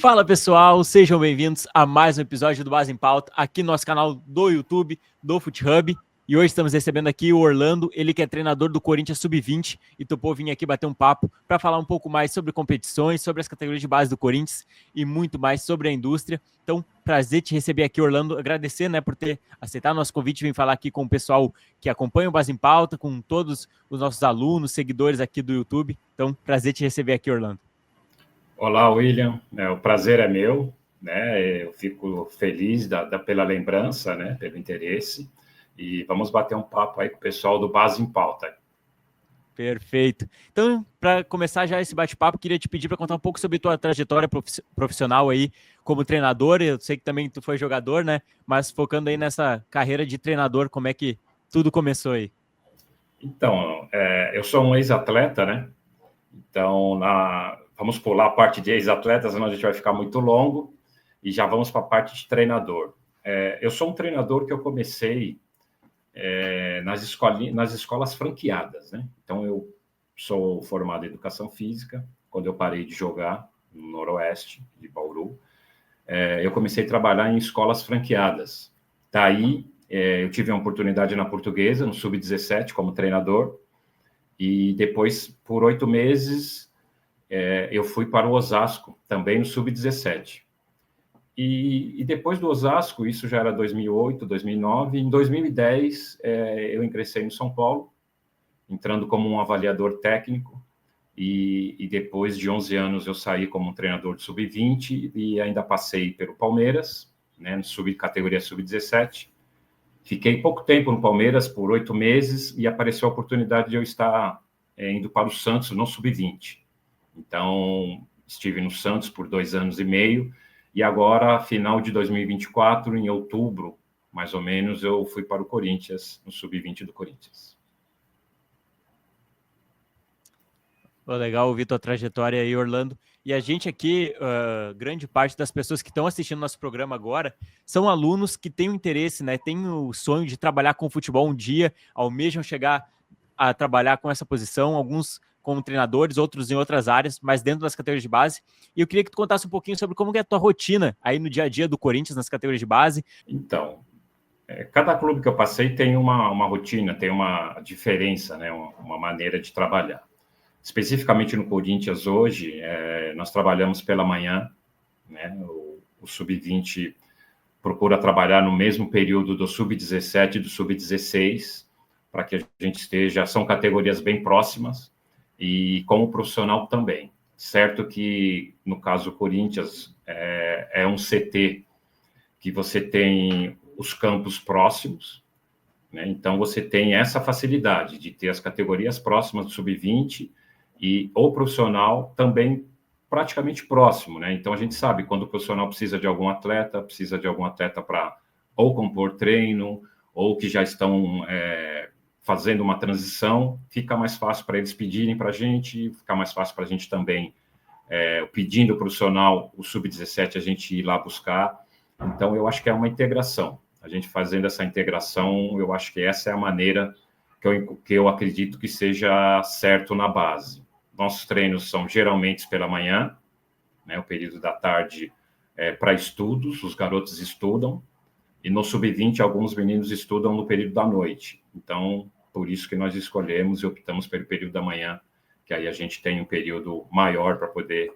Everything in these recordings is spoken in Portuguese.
Fala pessoal, sejam bem-vindos a mais um episódio do Base em Pauta, aqui no nosso canal do YouTube, do FutHub. E hoje estamos recebendo aqui o Orlando, ele que é treinador do Corinthians Sub-20 e topou vir aqui bater um papo para falar um pouco mais sobre competições, sobre as categorias de base do Corinthians e muito mais sobre a indústria. Então, prazer te receber aqui, Orlando. Agradecer, por ter aceitado nosso convite e vir falar aqui com o pessoal que acompanha o Base em Pauta, com todos os nossos alunos, seguidores aqui do YouTube. Então, prazer te receber aqui, Orlando. Olá, William. O prazer é meu, Eu fico feliz pela lembrança, pelo interesse. E vamos bater um papo aí com o pessoal do Base em Pauta. Perfeito. Então, para começar já esse bate-papo, queria te pedir para contar um pouco sobre tua trajetória profissional aí como treinador. Eu sei que também tu foi jogador, Mas focando aí nessa carreira de treinador, como é que tudo começou aí? Então, eu sou um ex-atleta, Então, vamos pular a parte de ex-atleta, senão a gente vai ficar muito longo. E já vamos para a parte de treinador. Eu sou um treinador que eu comecei nas escolas franqueadas, Então, eu sou formado em Educação Física. Quando eu parei de jogar no Noroeste de Bauru, eu comecei a trabalhar em escolas franqueadas. Daí, eu tive a oportunidade na Portuguesa, no Sub-17, como treinador. E depois, por 8 meses, eu fui para o Osasco, também no Sub-17. E depois do Osasco, isso já era 2008, 2009, em 2010 eu ingressei no São Paulo, entrando como um avaliador técnico, e depois de 11 anos eu saí como um treinador de Sub-20 e ainda passei pelo Palmeiras, no categoria Sub-17. Fiquei pouco tempo no Palmeiras, por 8 meses, e apareceu a oportunidade de eu estar indo para o Santos no Sub-20. Então, estive no Santos por 2 anos e meio, e agora, final de 2024, em outubro, mais ou menos, eu fui para o Corinthians, no Sub-20 do Corinthians. Legal ouvir tua trajetória aí, Orlando. E a gente aqui, grande parte das pessoas que estão assistindo nosso programa agora, são alunos que têm o interesse, têm o sonho de trabalhar com futebol um dia, almejam chegar a trabalhar com essa posição, alguns como treinadores, outros em outras áreas, mas dentro das categorias de base. E eu queria que tu contasse um pouquinho sobre como é a tua rotina aí no dia a dia do Corinthians, nas categorias de base. Então, cada clube que eu passei tem uma rotina, tem uma diferença, uma maneira de trabalhar. Especificamente no Corinthians hoje, nós trabalhamos pela manhã, o Sub-20 procura trabalhar no mesmo período do Sub-17 e do Sub-16, para que a gente esteja, são categorias bem próximas, e como profissional também. Certo que, no caso do Corinthians, é um CT que você tem os campos próximos, Então você tem essa facilidade de ter as categorias próximas do Sub-20 e o profissional também praticamente próximo, Então a gente sabe quando o profissional precisa de algum atleta para ou compor treino, ou que já estão fazendo uma transição, fica mais fácil para eles pedirem para a gente, fica mais fácil para a gente também, pedindo o profissional, o Sub-17, a gente ir lá buscar. Então, eu acho que é uma integração. A gente fazendo essa integração, eu acho que essa é a maneira que eu acredito que seja certo na base. Nossos treinos são geralmente pela manhã, o período da tarde para estudos, os garotos estudam, e no Sub-20 alguns meninos estudam no período da noite. Então, por isso que nós escolhemos e optamos pelo período da manhã, que aí a gente tem um período maior para poder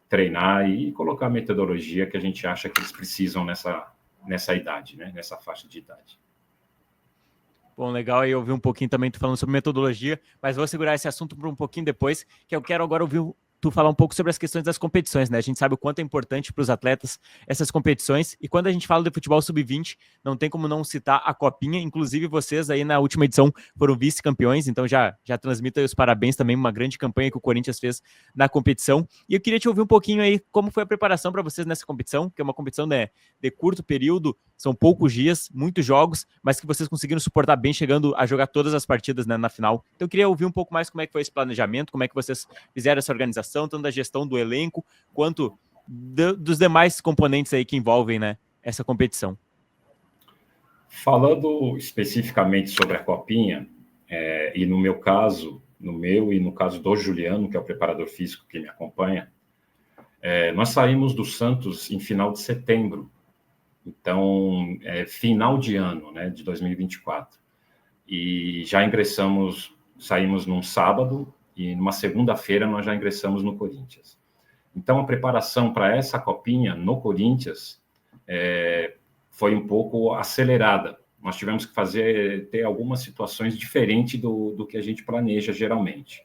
treinar e colocar a metodologia que a gente acha que eles precisam nessa idade, nessa faixa de idade. Bom, legal aí ouvir um pouquinho também tu falando sobre metodologia, mas vou segurar esse assunto por um pouquinho depois, que eu quero agora ouvir tu falar um pouco sobre as questões das competições, A gente sabe o quanto é importante para os atletas essas competições, e quando a gente fala de futebol sub-20, não tem como não citar a Copinha, inclusive vocês aí na última edição foram vice-campeões, então já transmito aí os parabéns também, uma grande campanha que o Corinthians fez na competição, e eu queria te ouvir um pouquinho aí como foi a preparação para vocês nessa competição, que é uma competição de curto período, são poucos dias, muitos jogos, mas que vocês conseguiram suportar bem, chegando a jogar todas as partidas na final. Então eu queria ouvir um pouco mais como é que foi esse planejamento, como é que vocês fizeram essa organização, tanto da gestão do elenco, quanto dos demais componentes aí que envolvem, essa competição. Falando especificamente sobre a Copinha, e no meu caso, e no caso do Juliano, que é o preparador físico que me acompanha, Nós saímos do Santos em final de setembro, então, final de ano, né, de 2024. E já saímos num sábado, e numa segunda-feira nós já ingressamos no Corinthians. Então, a preparação para essa copinha no Corinthians foi um pouco acelerada. Nós tivemos que ter algumas situações diferentes do que a gente planeja geralmente.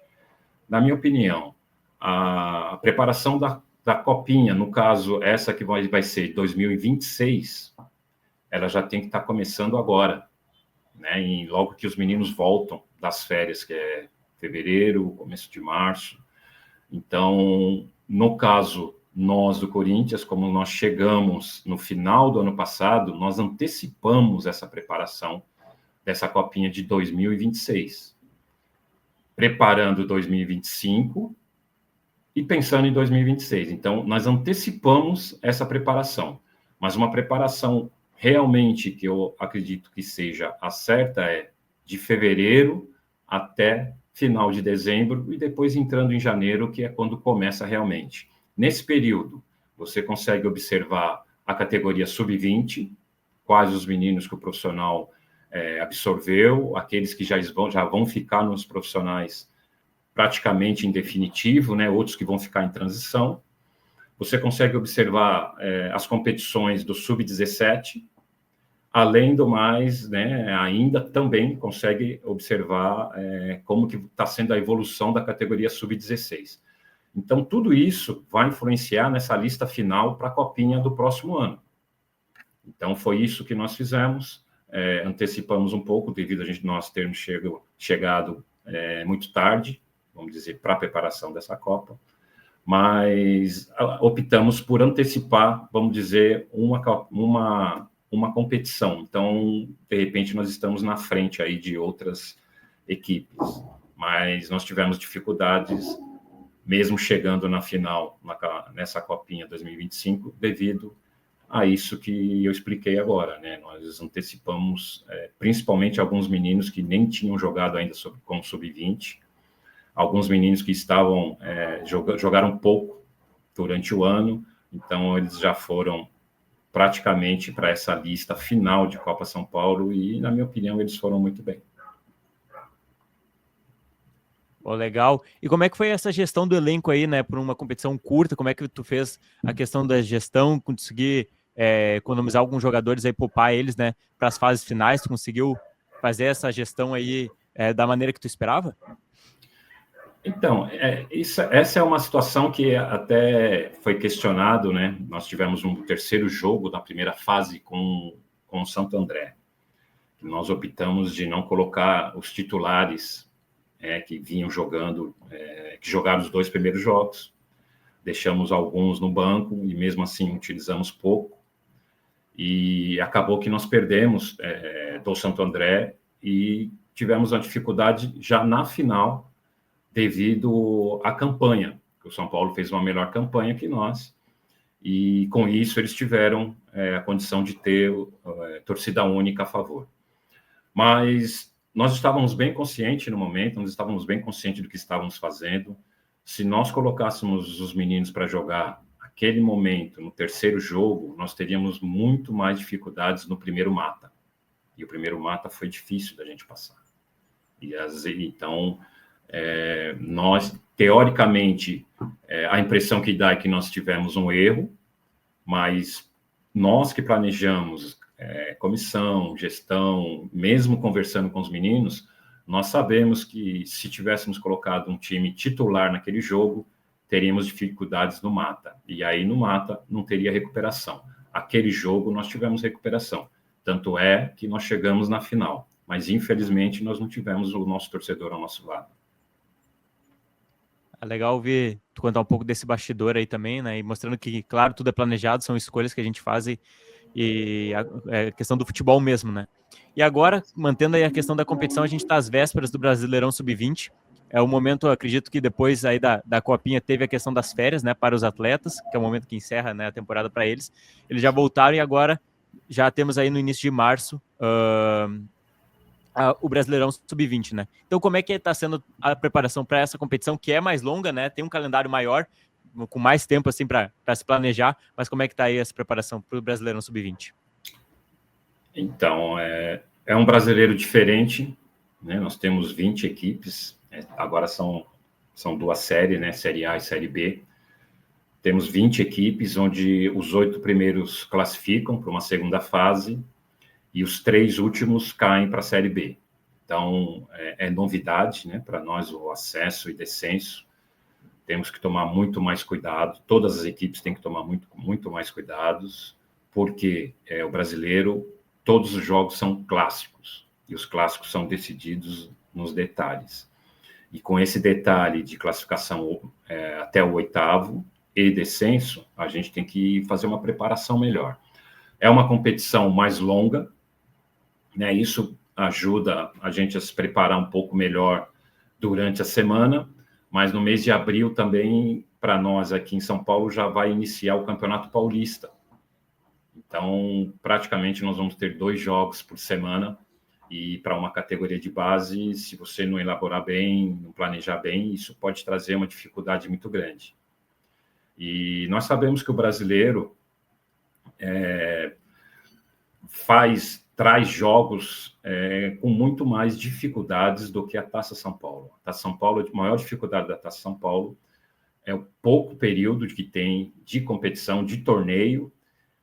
Na minha opinião, a preparação da copinha, no caso, essa que vai ser 2026, ela já tem que estar começando agora, né? E logo que os meninos voltam das férias, que é fevereiro, começo de março. Então, no caso, nós do Corinthians, como nós chegamos no final do ano passado, nós antecipamos essa preparação dessa copinha de 2026, preparando 2025 e pensando em 2026. Então, nós antecipamos essa preparação, mas uma preparação realmente que eu acredito que seja a certa é de fevereiro até final de dezembro e depois entrando em janeiro, que é quando começa realmente. Nesse período, você consegue observar a categoria sub-20, quais os meninos que o profissional absorveu, aqueles que já vão ficar nos profissionais praticamente em definitivo, né? Outros que vão ficar em transição. Você consegue observar as competições do sub-17, além do mais, né, ainda também consegue observar como que está sendo a evolução da categoria sub-16. Então, tudo isso vai influenciar nessa lista final para a copinha do próximo ano. Então, foi isso que nós fizemos, antecipamos um pouco, devido a nós termos chegado muito tarde, vamos dizer, para a preparação dessa Copa, mas optamos por antecipar, vamos dizer, uma competição. Então, de repente, nós estamos na frente aí de outras equipes, mas nós tivemos dificuldades, mesmo chegando na final, nessa Copinha 2025, devido a isso que eu expliquei agora, né? Nós antecipamos, principalmente alguns meninos que nem tinham jogado ainda com sub-20, alguns meninos que jogaram pouco durante o ano, então eles já foram praticamente para essa lista final de Copa São Paulo e, na minha opinião, eles foram muito bem. Legal. E como é que foi essa gestão do elenco aí, né, por uma competição curta? Como é que tu fez a questão da gestão, conseguir economizar alguns jogadores aí, poupar eles, né, para as fases finais? Tu conseguiu fazer essa gestão aí da maneira que tu esperava? Então, essa é uma situação que até foi questionado, né? Nós tivemos um terceiro jogo da primeira fase com o Santo André. Nós optamos de não colocar os titulares que vinham jogando, que jogaram os 2 primeiros jogos. Deixamos alguns no banco e mesmo assim utilizamos pouco. E acabou que nós perdemos do Santo André e tivemos uma dificuldade já na final, devido à campanha, que o São Paulo fez uma melhor campanha que nós, e com isso eles tiveram a condição de ter torcida única a favor. Mas nós estávamos bem conscientes no momento, nós estávamos bem conscientes do que estávamos fazendo. Se nós colocássemos os meninos para jogar aquele momento, no terceiro jogo, nós teríamos muito mais dificuldades no primeiro mata. E o primeiro mata foi difícil da gente passar. Então, nós, teoricamente, a impressão que dá é que nós tivemos um erro, mas nós que planejamos, comissão, gestão, mesmo conversando com os meninos, nós sabemos que se tivéssemos colocado um time titular naquele jogo, teríamos dificuldades no mata. E aí, no mata, não teria recuperação. Aquele jogo, nós tivemos recuperação. Tanto é que nós chegamos na final. Mas, infelizmente, nós não tivemos o nosso torcedor ao nosso lado. É legal ver tu contar um pouco desse bastidor aí também, né? E mostrando que, claro, tudo é planejado, são escolhas que a gente faz e a questão do futebol mesmo, né? E agora, mantendo aí a questão da competição, a gente está às vésperas do Brasileirão Sub-20. É o momento, eu acredito que depois aí da Copinha teve a questão das férias, né, para os atletas, que é o momento que encerra, né, a temporada para eles. Eles já voltaram e agora já temos aí no início de março o Brasileirão Sub-20, né? Então, como é que está sendo a preparação para essa competição, que é mais longa, né? Tem um calendário maior, com mais tempo assim para se planejar, mas como é que está aí essa preparação para o Brasileirão Sub-20? Então, é um brasileiro diferente, né? Nós temos 20 equipes, agora são 2 séries, né? Série A e Série B. Temos 20 equipes, onde os 8 primeiros classificam para uma segunda fase e os 3 últimos caem para a Série B. Então, é novidade, né? Para nós, o acesso e descenso. Temos que tomar muito mais cuidado, todas as equipes têm que tomar muito mais cuidados, porque o brasileiro, todos os jogos são clássicos, e os clássicos são decididos nos detalhes. E com esse detalhe de classificação até o 8º e descenso, a gente tem que fazer uma preparação melhor. É uma competição mais longa, né? Isso ajuda a gente a se preparar um pouco melhor durante a semana, mas no mês de abril também, para nós aqui em São Paulo, já vai iniciar o Campeonato Paulista. Então, praticamente, nós vamos ter 2 jogos por semana, e para uma categoria de base, se você não elaborar bem, não planejar bem, isso pode trazer uma dificuldade muito grande. E nós sabemos que o brasileiro traz jogos com muito mais dificuldades do que a Taça São Paulo. A Taça São Paulo, a maior dificuldade da Taça São Paulo é o pouco período que tem de competição, de torneio,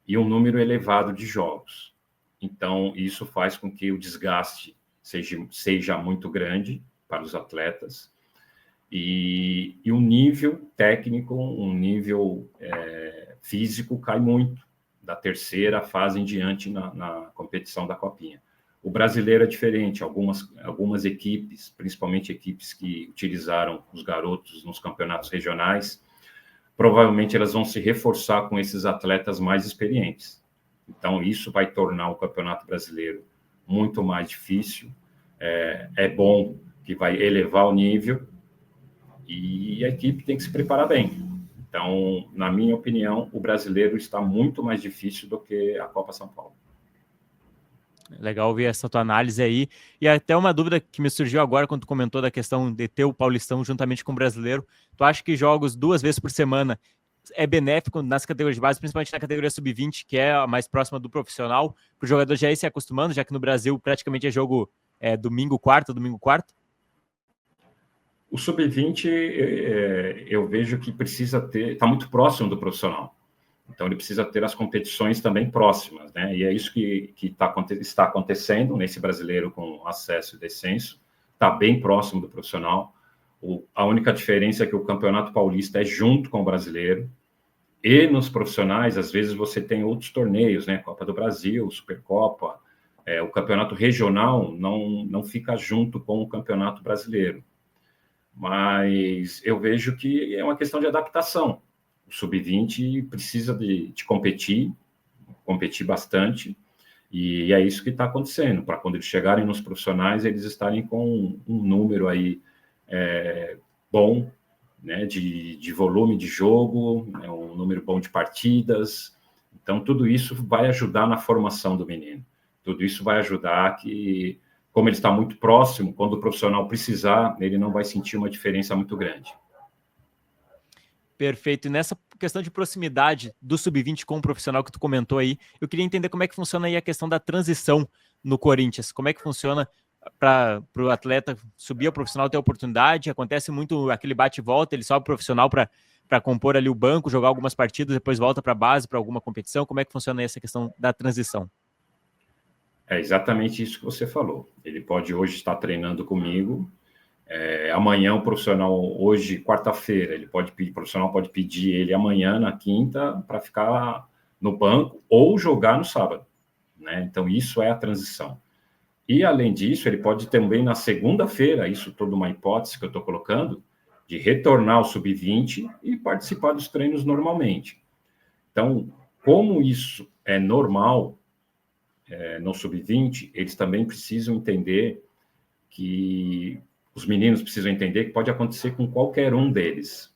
e um número elevado de jogos. Então, isso faz com que o desgaste seja muito grande para os atletas, e o nível técnico, um nível físico cai muito, da 3ª fase em diante na competição da Copinha. O brasileiro é diferente, algumas equipes, principalmente equipes que utilizaram os garotos nos campeonatos regionais, provavelmente elas vão se reforçar com esses atletas mais experientes. Então, isso vai tornar o Campeonato Brasileiro muito mais difícil, é bom que vai elevar o nível, e a equipe tem que se preparar bem. Então, na minha opinião, o brasileiro está muito mais difícil do que a Copa São Paulo. Legal ouvir essa tua análise aí. E até uma dúvida que me surgiu agora quando tu comentou da questão de ter o Paulistão juntamente com o brasileiro. Tu acha que jogos 2 vezes por semana é benéfico nas categorias de base, principalmente na categoria sub-20, que é a mais próxima do profissional, para o jogador já ir se acostumando, já que no Brasil praticamente é jogo domingo, quarta? O sub-20, eu vejo que está muito próximo do profissional. Então, ele precisa ter as competições também próximas, né? E é isso que está acontecendo nesse brasileiro com acesso e descenso. Está bem próximo do profissional. A única diferença é que o Campeonato Paulista é junto com o brasileiro. E nos profissionais, às vezes, você tem outros torneios, né? Copa do Brasil, Supercopa. O campeonato regional não fica junto com o Campeonato Brasileiro. Mas eu vejo que é uma questão de adaptação. O sub-20 precisa de competir bastante, e é isso que está acontecendo, para quando eles chegarem nos profissionais, eles estarem com um número aí bom, né, de volume de jogo, né, um número bom de partidas. Então, tudo isso vai ajudar na formação do menino. Tudo isso vai ajudar que, como ele está muito próximo, quando o profissional precisar, ele não vai sentir uma diferença muito grande. Perfeito. E nessa questão de proximidade do sub-20 com o profissional que tu comentou aí, eu queria entender como é que funciona aí a questão da transição no Corinthians. Como é que funciona para o atleta subir ao profissional, ter oportunidade? Acontece muito aquele bate e volta, ele sobe profissional para compor ali o banco, jogar algumas partidas, depois volta para a base, para alguma competição. Como é que funciona aí essa questão da transição? É exatamente isso que você falou. Ele pode hoje estar treinando comigo, amanhã o profissional, hoje, quarta-feira, o profissional pode pedir ele amanhã, na quinta, para ficar no banco ou jogar no sábado, né? Então, isso é a transição. E, além disso, ele pode também, na segunda-feira, isso toda uma hipótese que eu estou colocando, de retornar ao sub-20 e participar dos treinos normalmente. Então, como isso é normal no sub-20, eles também precisam entender que os meninos precisam entender que pode acontecer com qualquer um deles.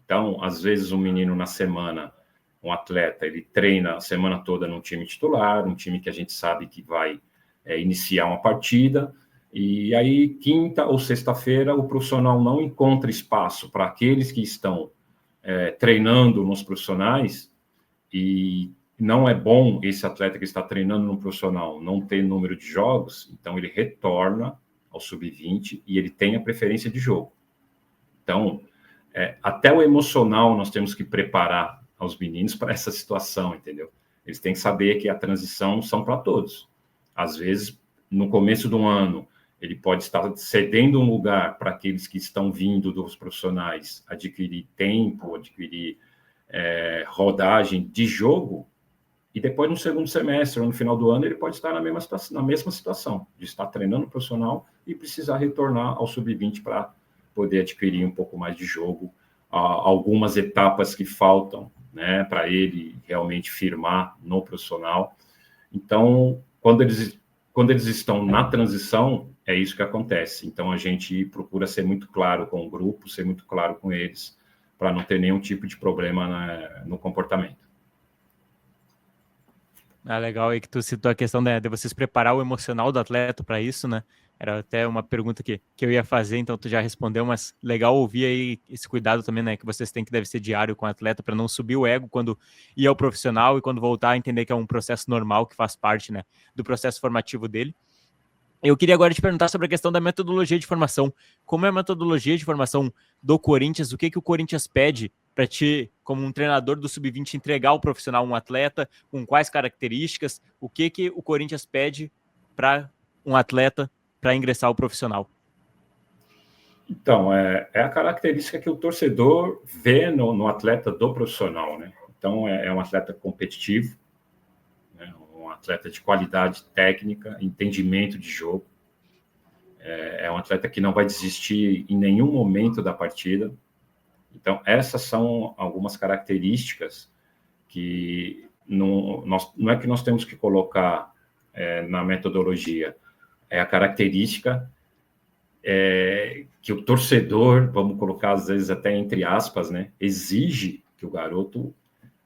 Então, às vezes, um menino na semana, um atleta, ele treina a semana toda num time titular, um time que a gente sabe que vai iniciar uma partida, e aí, quinta ou sexta-feira, o profissional não encontra espaço para aqueles que estão treinando nos profissionais, e não é bom esse atleta que está treinando no profissional não ter número de jogos, então ele retorna ao sub-20 e ele tem a preferência de jogo. Então, até o emocional nós temos que preparar aos meninos para essa situação, entendeu? Eles têm que saber que a transição são para todos. Às vezes, no começo do ano, ele pode estar cedendo um lugar para aqueles que estão vindo dos profissionais adquirir tempo, adquirir rodagem de jogo, e depois no segundo semestre ou no final do ano ele pode estar na mesma situação, de estar treinando profissional e precisar retornar ao sub-20 para poder adquirir um pouco mais de jogo, algumas etapas que faltam, né, para ele realmente firmar no profissional. Então, quando eles estão na transição, é isso que acontece. Então, a gente procura ser muito claro com o grupo, ser muito claro com eles, para não ter nenhum tipo de problema no comportamento. Legal aí que tu citou a questão de vocês preparar o emocional do atleta para isso, né? Era até uma pergunta que eu ia fazer, então tu já respondeu, mas legal ouvir aí esse cuidado também, né? Que vocês têm que deve ser diário com o atleta para não subir o ego quando ir ao profissional e quando voltar a entender que é um processo normal que faz parte, né, do processo formativo dele. Eu queria agora te perguntar sobre a questão da metodologia de formação. Como é a metodologia de formação do Corinthians? O que o Corinthians pede para ti, como um treinador do Sub-20, entregar ao profissional um atleta? Com quais características? O que o Corinthians pede para um atleta para ingressar ao profissional? Então, é a característica que o torcedor vê no atleta do profissional, né? Então, é um atleta competitivo, né? Um atleta de qualidade técnica, entendimento de jogo. É um atleta que não vai desistir em nenhum momento da partida. Então, essas são algumas características que não é que nós temos que colocar na metodologia, é a característica que o torcedor, vamos colocar às vezes até entre aspas, né, exige que o garoto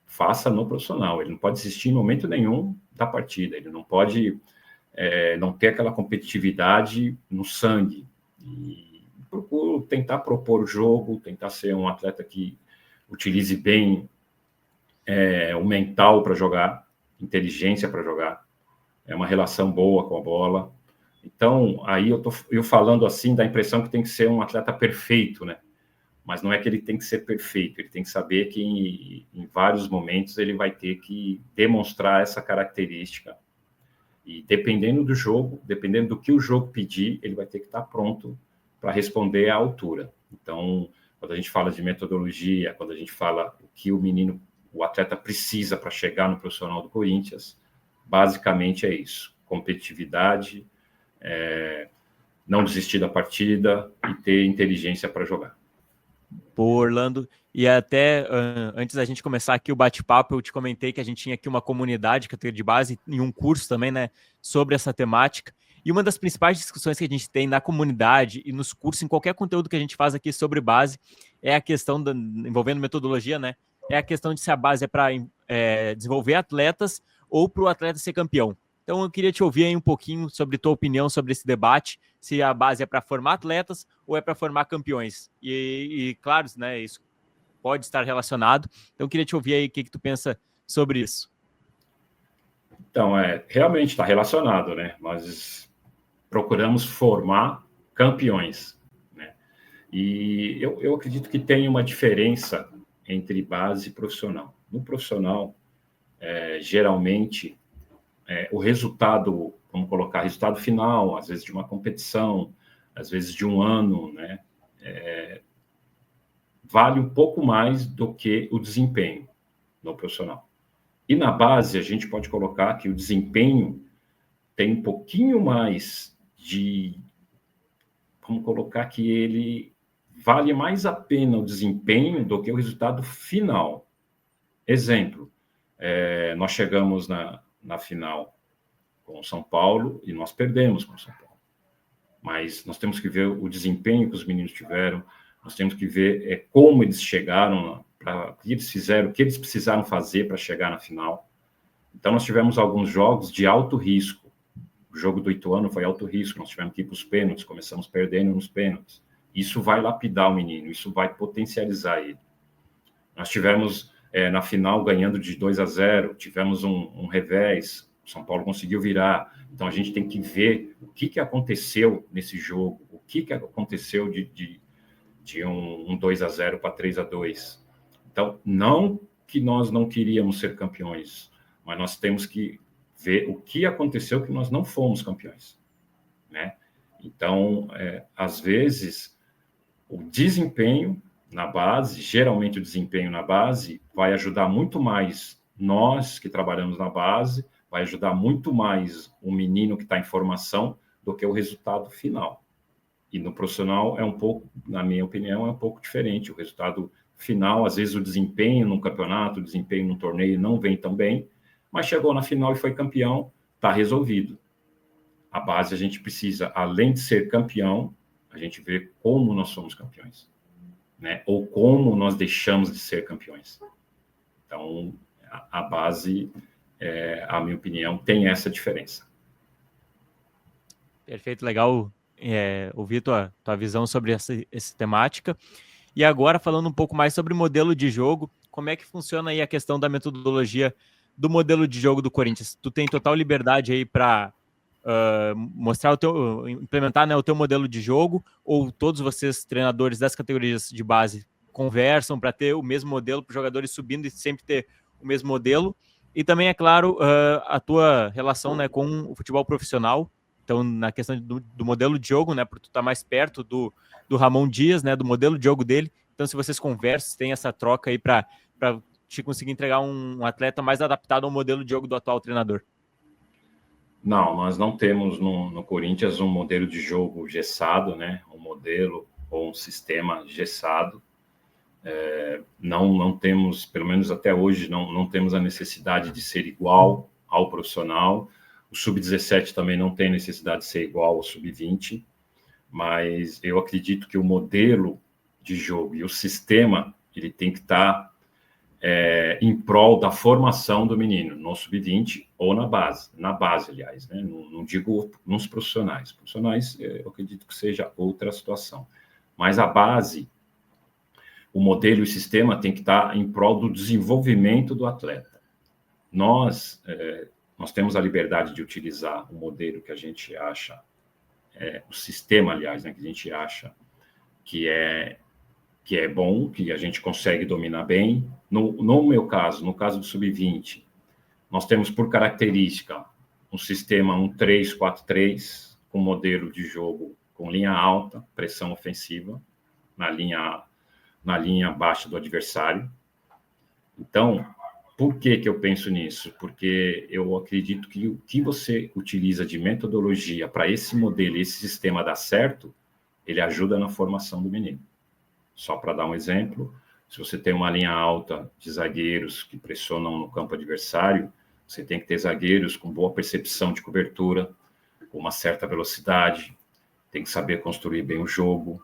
faça no profissional. Ele não pode desistir em momento nenhum da partida, ele não pode não ter aquela competitividade no sangue. E procuro tentar propor o jogo, tentar ser um atleta que utilize bem o mental para jogar, inteligência para jogar, uma relação boa com a bola. Então, aí eu falando assim, dá a impressão que tem que ser um atleta perfeito, né? Mas não é que ele tem que ser perfeito, ele tem que saber que em vários momentos ele vai ter que demonstrar essa característica. E dependendo do jogo, dependendo do que o jogo pedir, ele vai ter que estar pronto para responder à altura. Então, quando a gente fala de metodologia, quando a gente fala o que o atleta precisa para chegar no profissional do Corinthians, basicamente é isso: competitividade, não desistir da partida e ter inteligência para jogar. Pô, Orlando, e até antes da gente começar aqui o bate-papo, eu te comentei que a gente tinha aqui uma comunidade categoria de base e um curso também, né, sobre essa temática. E uma das principais discussões que a gente tem na comunidade e nos cursos, em qualquer conteúdo que a gente faz aqui sobre base, é a questão envolvendo metodologia, né? É a questão de se a base é para desenvolver atletas ou para o atleta ser campeão. Então eu queria te ouvir aí um pouquinho sobre tua opinião sobre esse debate, se a base é para formar atletas ou é para formar campeões. E claro, né, isso pode estar relacionado. Então eu queria te ouvir aí o que tu pensa sobre isso. Então, realmente está relacionado, né? Nós procuramos formar campeões, né? E eu acredito que tem uma diferença entre base e profissional. No profissional, geralmente, o resultado, vamos colocar, resultado final, às vezes de uma competição, às vezes de um ano, né? Vale um pouco mais do que o desempenho no profissional. E na base, a gente pode colocar que o desempenho tem um pouquinho mais vamos colocar que ele vale mais a pena o desempenho do que o resultado final. Exemplo, nós chegamos na final com o São Paulo e nós perdemos com o São Paulo. Mas nós temos que ver o desempenho que os meninos tiveram, nós temos que ver como eles chegaram, o que eles fizeram, o que eles precisaram fazer para chegar na final. Então, nós tivemos alguns jogos de alto risco. O jogo do Ituano foi alto risco, nós tivemos que ir para os pênaltis, começamos perdendo nos pênaltis. Isso vai lapidar o menino, isso vai potencializar ele. Nós tivemos na final ganhando de 2-0, tivemos um revés, o São Paulo conseguiu virar. Então a gente tem que ver o que aconteceu nesse jogo, o que aconteceu de um 2-0 para 3-2. Então, não que nós não queríamos ser campeões, mas nós temos que ver o que aconteceu que nós não fomos campeões, né? Então, às vezes, o desempenho na base, geralmente o desempenho na base, vai ajudar muito mais nós que trabalhamos na base, vai ajudar muito mais o menino que está em formação do que o resultado final. E no profissional é um pouco, na minha opinião, é um pouco diferente. O resultado final, às vezes o desempenho no campeonato, o desempenho no torneio não vem tão bem, mas chegou na final e foi campeão, está resolvido. A base a gente precisa, além de ser campeão, a gente vê como nós somos campeões, né? Ou como nós deixamos de ser campeões. Então, a base, a minha opinião, tem essa diferença. Perfeito, legal ouvir tua visão sobre essa temática. E agora, falando um pouco mais sobre modelo de jogo, como é que funciona aí a questão da metodologia do modelo de jogo do Corinthians? Tu tem total liberdade aí para mostrar implementar, né, o teu modelo de jogo, ou todos vocês, treinadores das categorias de base, conversam para ter o mesmo modelo para os jogadores subindo e sempre ter o mesmo modelo? E também, é claro, a tua relação, né, com o futebol profissional. Então, na questão do modelo de jogo, né, porque tu tá mais perto do Ramon Dias, né, do modelo de jogo dele. Então, se vocês conversam, tem essa troca aí para te conseguir entregar um atleta mais adaptado ao modelo de jogo do atual treinador. Não, nós não temos no Corinthians um modelo de jogo gessado, né? Um modelo ou um sistema gessado. Não temos, pelo menos até hoje, não temos a necessidade de ser igual ao profissional. O Sub-17 também não tem necessidade de ser igual ao Sub-20, mas eu acredito que o modelo de jogo e o sistema, ele tem que estar em prol da formação do menino, no Sub-20 ou na base, aliás, né? Não digo nos profissionais. Profissionais, eu acredito que seja outra situação. Mas a base, o modelo e o sistema tem que estar em prol do desenvolvimento do atleta. Nós temos a liberdade de utilizar o modelo que a gente acha, o sistema, aliás, né, que a gente acha que é bom, que a gente consegue dominar bem. No meu caso, no caso do Sub-20, nós temos por característica um sistema 1-3-4-3, com modelo de jogo com linha alta, pressão ofensiva, na linha baixa do adversário. Então, por que eu penso nisso? Porque eu acredito que o que você utiliza de metodologia para esse modelo, esse sistema dar certo, ele ajuda na formação do menino. Só para dar um exemplo, se você tem uma linha alta de zagueiros que pressionam no campo adversário, você tem que ter zagueiros com boa percepção de cobertura, com uma certa velocidade, tem que saber construir bem o jogo,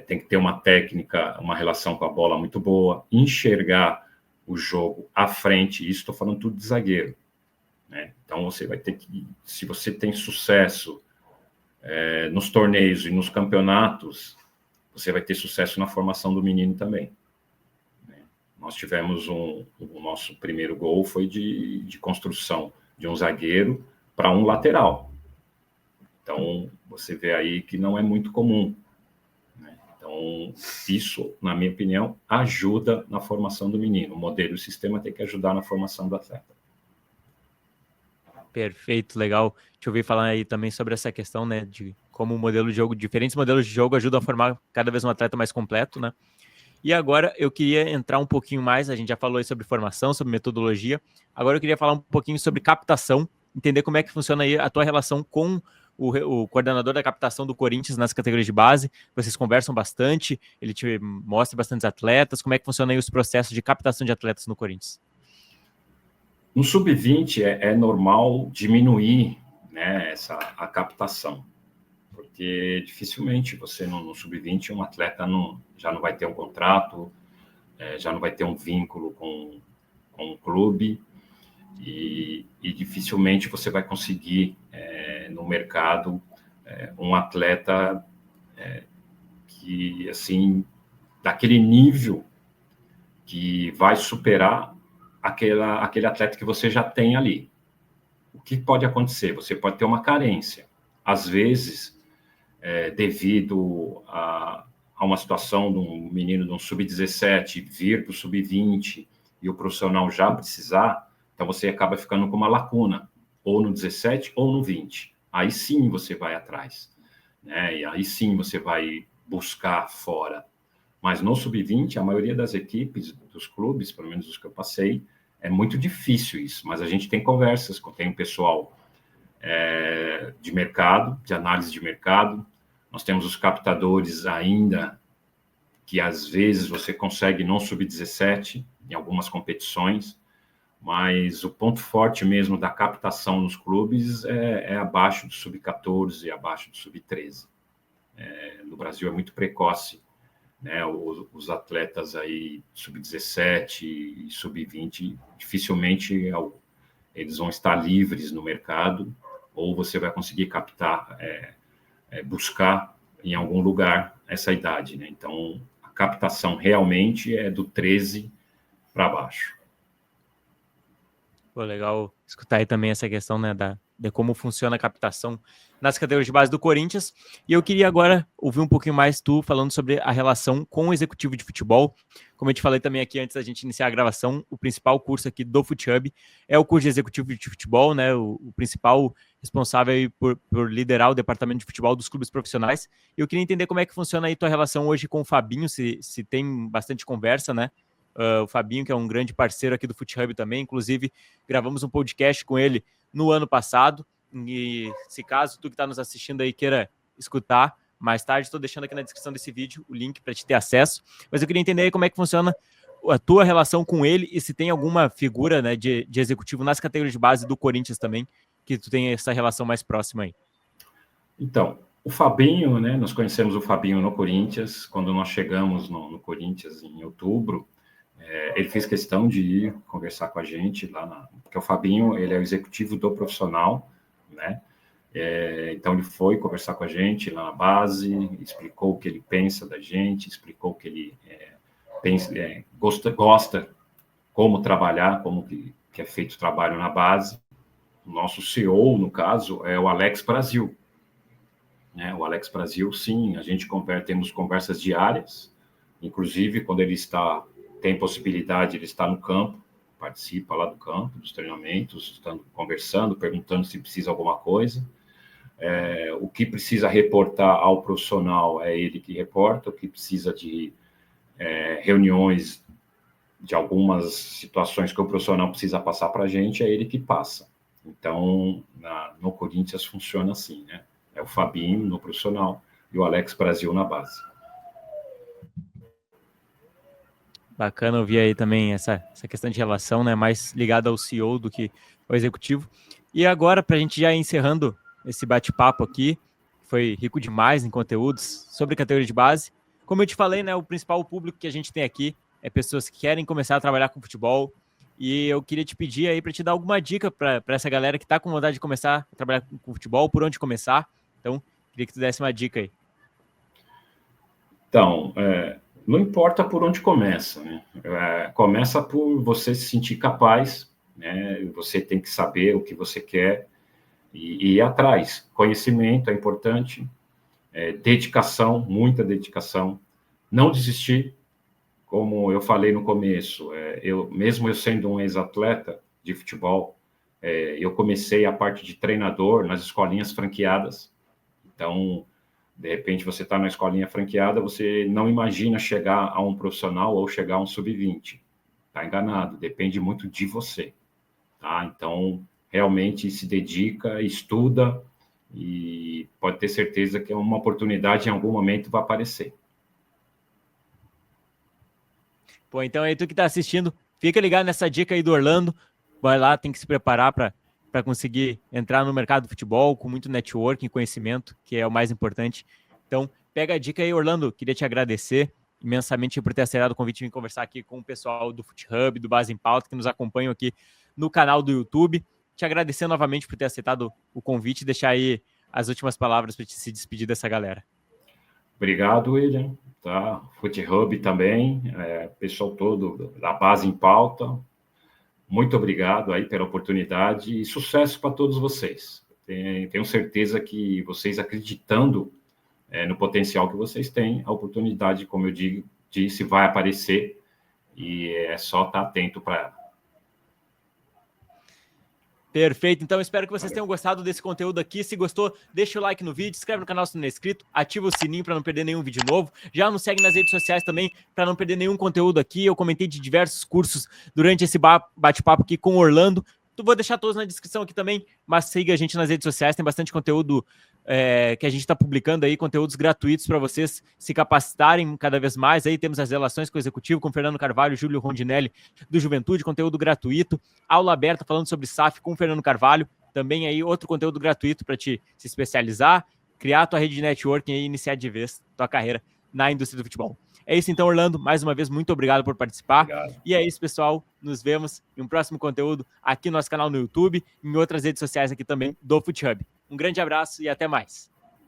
tem que ter uma técnica, uma relação com a bola muito boa, enxergar o jogo à frente, isso estou falando tudo de zagueiro, né? Então você vai ter que, se você tem sucesso nos torneios e nos campeonatos, você vai ter sucesso na formação do menino também, né? Nós tivemos o nosso primeiro gol foi de construção de um zagueiro para um lateral. Então, você vê aí que não é muito comum, né? Então, isso, na minha opinião, ajuda na formação do menino. O modelo e o sistema tem que ajudar na formação do atleta. Perfeito, legal. Deixa eu ouvir falar aí também sobre essa questão, né, de como o modelo de jogo, diferentes modelos de jogo ajudam a formar cada vez um atleta mais completo, né? E agora eu queria entrar um pouquinho mais, a gente já falou aí sobre formação, sobre metodologia, agora eu queria falar um pouquinho sobre captação, entender como é que funciona aí a tua relação com o coordenador da captação do Corinthians nas categorias de base. Vocês conversam bastante, ele te mostra bastantes atletas, como é que funciona aí os processos de captação de atletas no Corinthians? No Sub-20 é normal diminuir, né, a captação, porque dificilmente você no Sub-20 um atleta já não vai ter um contrato, já não vai ter um vínculo com um clube e dificilmente você vai conseguir no mercado um atleta que, assim, daquele nível que vai superar aquele atleta que você já tem ali. O que pode acontecer? Você pode ter uma carência. Às vezes, devido a uma situação de um menino de um sub-17 vir para o sub-20 e o profissional já precisar, então você acaba ficando com uma lacuna, ou no 17 ou no 20. Aí sim você vai atrás, né? E aí sim você vai buscar fora. Mas no sub-20, a maioria das equipes, dos clubes, pelo menos os que eu passei, é muito difícil isso. Mas a gente tem conversas, tem um pessoal de mercado, de análise de mercado. Nós temos os captadores ainda, que às vezes você consegue no sub-17, em algumas competições, mas o ponto forte mesmo da captação nos clubes é abaixo do sub-14 e abaixo do sub-13. No Brasil é muito precoce, né? Os atletas aí sub-17 e sub-20 dificilmente eles vão estar livres no mercado, ou você vai conseguir captar, buscar em algum lugar essa idade, né? Então, a captação realmente é do 13 para baixo. Pô, legal escutar aí também essa questão, né, de como funciona a captação nas categorias de base do Corinthians. E eu queria agora ouvir um pouquinho mais tu falando sobre a relação com o executivo de futebol. Como eu te falei também aqui antes da gente iniciar a gravação, o principal curso aqui do FutHub é o curso de executivo de futebol, né, o principal responsável aí por liderar o departamento de futebol dos clubes profissionais. E eu queria entender como é que funciona aí tua relação hoje com o Fabinho, se tem bastante conversa, né? O Fabinho, que é um grande parceiro aqui do FutHub também, inclusive gravamos um podcast com ele no ano passado, e se caso tu que está nos assistindo aí queira escutar mais tarde, estou deixando aqui na descrição desse vídeo o link para te ter acesso, mas eu queria entender aí como é que funciona a tua relação com ele e se tem alguma figura, né, de executivo nas categorias de base do Corinthians também, que tu tem essa relação mais próxima aí. Então, o Fabinho, né, nós conhecemos o Fabinho no Corinthians, quando nós chegamos no Corinthians em outubro. Ele fez questão de ir conversar com a gente lá, porque o Fabinho, ele é o executivo do profissional, né? Então ele foi conversar com a gente lá na base, explicou o que ele pensa da gente, explicou o que ele pensa, gosta, como trabalhar, como que é feito o trabalho na base. O nosso CEO, no caso, é o Alex Brasil. Né? O Alex Brasil, sim, a gente temos conversas diárias, inclusive quando ele tem possibilidade, ele está no campo, participa lá do campo, dos treinamentos, estando conversando, perguntando se precisa alguma coisa. O que precisa reportar ao profissional é ele que reporta, o que precisa de reuniões de algumas situações que o profissional precisa passar para a gente, é ele que passa. Então, no Corinthians funciona assim, né? É o Fabinho no profissional e o Alex Brasil na base. Bacana ouvir aí também essa questão de relação, né, mais ligada ao CEO do que ao executivo. E agora, para a gente já ir encerrando esse bate-papo aqui, foi rico demais em conteúdos sobre categoria de base. Como eu te falei, né, o principal público que a gente tem aqui é pessoas que querem começar a trabalhar com futebol. E eu queria te pedir aí para te dar alguma dica para essa galera que está com vontade de começar a trabalhar com futebol, por onde começar. Então, queria que tu desse uma dica aí. Então, não importa por onde começa, né? Começa por você se sentir capaz, né? Você tem que saber o que você quer e ir atrás. Conhecimento é importante, dedicação, muita dedicação. Não desistir, como eu falei no começo. Mesmo eu sendo um ex-atleta de futebol, eu comecei a parte de treinador nas escolinhas franqueadas. Então, de repente, você está na escolinha franqueada, você não imagina chegar a um profissional ou chegar a um sub-20. Está enganado, depende muito de você. Tá? Então, realmente se dedica, estuda e pode ter certeza que uma oportunidade em algum momento vai aparecer. Pô, então aí tu que está assistindo, fica ligado nessa dica aí do Orlando. Vai lá, tem que se preparar para conseguir entrar no mercado do futebol com muito networking, conhecimento, que é o mais importante. Então, pega a dica aí, Orlando. Queria te agradecer imensamente por ter aceitado o convite de vir conversar aqui com o pessoal do FutHub, do Base em Pauta, que nos acompanham aqui no canal do YouTube. Te agradecer novamente por ter aceitado o convite e deixar aí as últimas palavras para te se despedir dessa galera. Obrigado, William. Tá? FootHub também, pessoal todo da base em pauta. Muito obrigado aí pela oportunidade e sucesso para todos vocês. Tenho certeza que vocês acreditando no potencial que vocês têm, a oportunidade, como eu disse, vai aparecer e é só estar atento para ela. Perfeito, então espero que vocês tenham gostado desse conteúdo aqui. Se gostou, deixa o like no vídeo, se inscreve no canal se não é inscrito, ativa o sininho para não perder nenhum vídeo novo. Já nos segue nas redes sociais também para não perder nenhum conteúdo aqui. Eu comentei de diversos cursos durante esse bate-papo aqui com o Orlando. Vou deixar todos na descrição aqui também, mas siga a gente nas redes sociais, tem bastante conteúdo que a gente está publicando aí, conteúdos gratuitos para vocês se capacitarem cada vez mais. Aí temos as relações com o executivo, com Fernando Carvalho, Júlio Rondinelli, do Juventude, conteúdo gratuito. Aula aberta falando sobre SAF com o Fernando Carvalho, também aí outro conteúdo gratuito para te se especializar, criar a tua rede de networking e iniciar de vez tua carreira na indústria do futebol. É isso então, Orlando. Mais uma vez, muito obrigado por participar. Obrigado. E é isso, pessoal. Nos vemos em um próximo conteúdo aqui no nosso canal no YouTube, em outras redes sociais aqui também do FootHub. Um grande abraço e até mais.